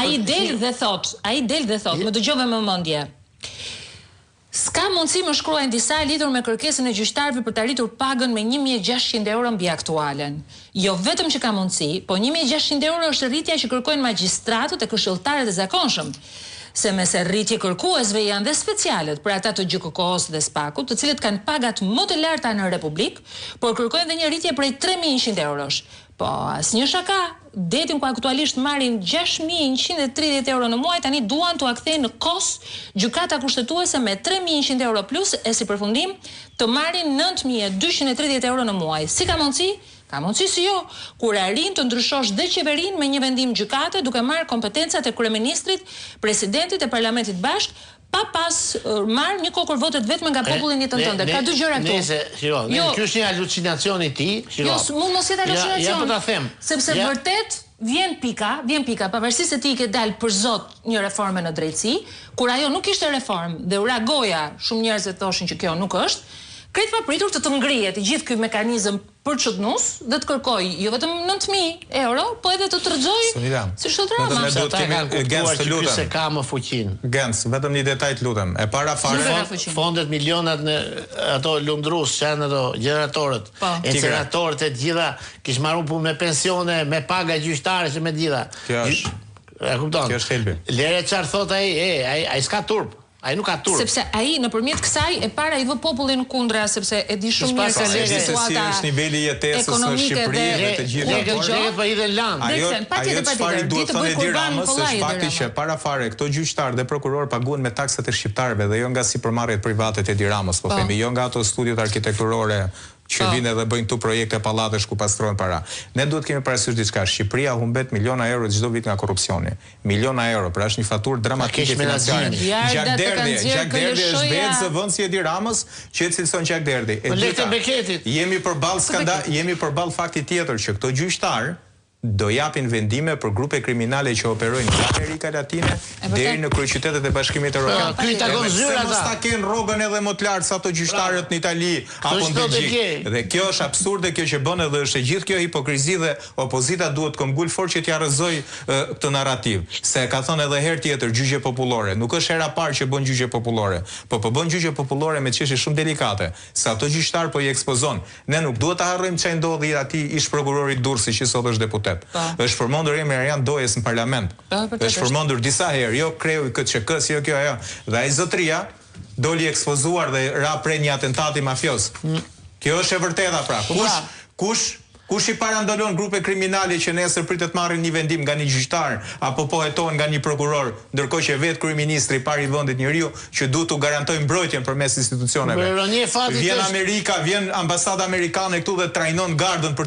Ai del dhe thot, më dëgjove më mendje. S'ka mundësi më shkruajnë disa lidhur me kërkesën e gjyqtarëve për të arritur pagën me 1.600 euro mbi aktualen. Jo vetëm që ka mundësi, po 1.600 euro është rritja që kërkojnë magjistratët e këshilltarët e zakonshëm. Se mese rritje kërkuesve janë dhe specialet për ata të GKK-s dhe SPAK-ut, të cilët kanë pagat më të larta në Republikë, por kërkojnë dhe një rritje prej 3.100 eurosh. Po, asnjë shaka, detin ku aktualisht marrin 6.130 euro në muaj, tani duan t'u akthejnë në kos gjykata kushtetuese me 3.100 euro plus, e si përfundim të marrin 9.230 euro në muaj. Si ka mundësi? Ka mundësi si jo, kur arrin të ndryshosh dhe qeverin me një vendim gjykate duke marrë kompetencat e kryeministrit, presidentit e parlamentit bashk, pa pas marrë një kokër votet vetëm nga populli jetën tënde. Ka dy gjëra këtu. Nëse, kjo është një halucinacion i ti, Jo, mund mos jetë halucinacion. Ja po ta them. Sepse vërtet vjen pika, pavarësisht se ti ke dalë për zot një reforme në drejtësi, kur ajo nuk ishte reformë dhe u ragoja, shumë njerëz thoshin që kjo nuk është. Kretë papritur të ngrihet i gjithë ky mekanizëm përçudnus dhe të kërkoj jo vetëm 9.000 euro, po edhe të tërxoj si shotrama. Ne duhet kemi Gens të lutem. Se ka më fuqinë. Gens, vetëm një detaj të lutem. E para fare fondet milionat në ato lundrus, që janë ato gjeneratorët, incineratorët e gjitha, kish marrë punë me pensione, me paga gjyqtare që me gjitha. Kjo është. E kupton? Kjo është helbi. Lere çfarë thot ai s'ka turp. Ai nuk ka turp. Sepse ai nëpërmjet kësaj e para i vë popullin kundra, sepse e di shumë mirë se si është niveli i jetesës në Shqipëri dhe të gjitha. Legët po hidhen lan. Ajo çfarë duhet thonë Edi Ramës është fakti që para fare këto gjyqtarë dhe prokuror paguhen me taksat e shqiptarëve dhe jo nga sipërmarrjet private të Edi Ramës, po themi, jo nga ato studiot arkitekturore që vinë edhe bëjnë tu projekte pallatesh ku pastrohen para. Ne duhet kemi parasysh diçka. Shqipëria humbet miliona euro çdo vit nga korrupsioni. Miliona euro, pra është një faturë dramatike financiare. Gjakderdi është vetë zëvendësi Edi Ramës që e cilëson Gjakderdi. Jemi përballë fakti tjetër që këto gjyqtarë do japin vendime për grupe kriminale që operojnë nga Amerika Latine deri në kryeqytetet e Bashkimit Evropian. Mos ta kenë rrogën edhe më të lartë sa ato gjyqtarët në Itali apo në Belgjik. Dhe kjo është absurde, kjo që bën edhe është gjithë kjo hipokrizi dhe opozita duhet të ngul fort që t'ia rrëzoj këtë narrativ. Se ka thënë edhe herë tjetër gjyqje popullore. Nuk është hera parë që bën gjyqje popullore, po bën gjyqje popullore me çështje shumë delikate. Se ato gjyqtar po i ekspozon. Ne nuk duhet ta harrojmë çfarë ndodhi atij ish prokurorit Durrësi që sot është deputet. Është përmendur emri Arjan Dojes në parlament. Është përmendur disa herë, jo kreu i KÇK-s, jo kjo ajo. Dhe ai zotria doli ekspozuar dhe ra prej një atentati mafios. Kjo është e vërteta pra. Kush i parandalon grupe kriminale që nesër pritet marrin një vendim nga një gjyqtar apo po hetohen nga një prokuror, ndërkohë që vetë kryeministri i parë i vendit njeriu që duhet të garantojë mbrojtjen përmes institucioneve. Vjen Amerika, vjen ambasada amerikane këtu dhe trajnon gardën për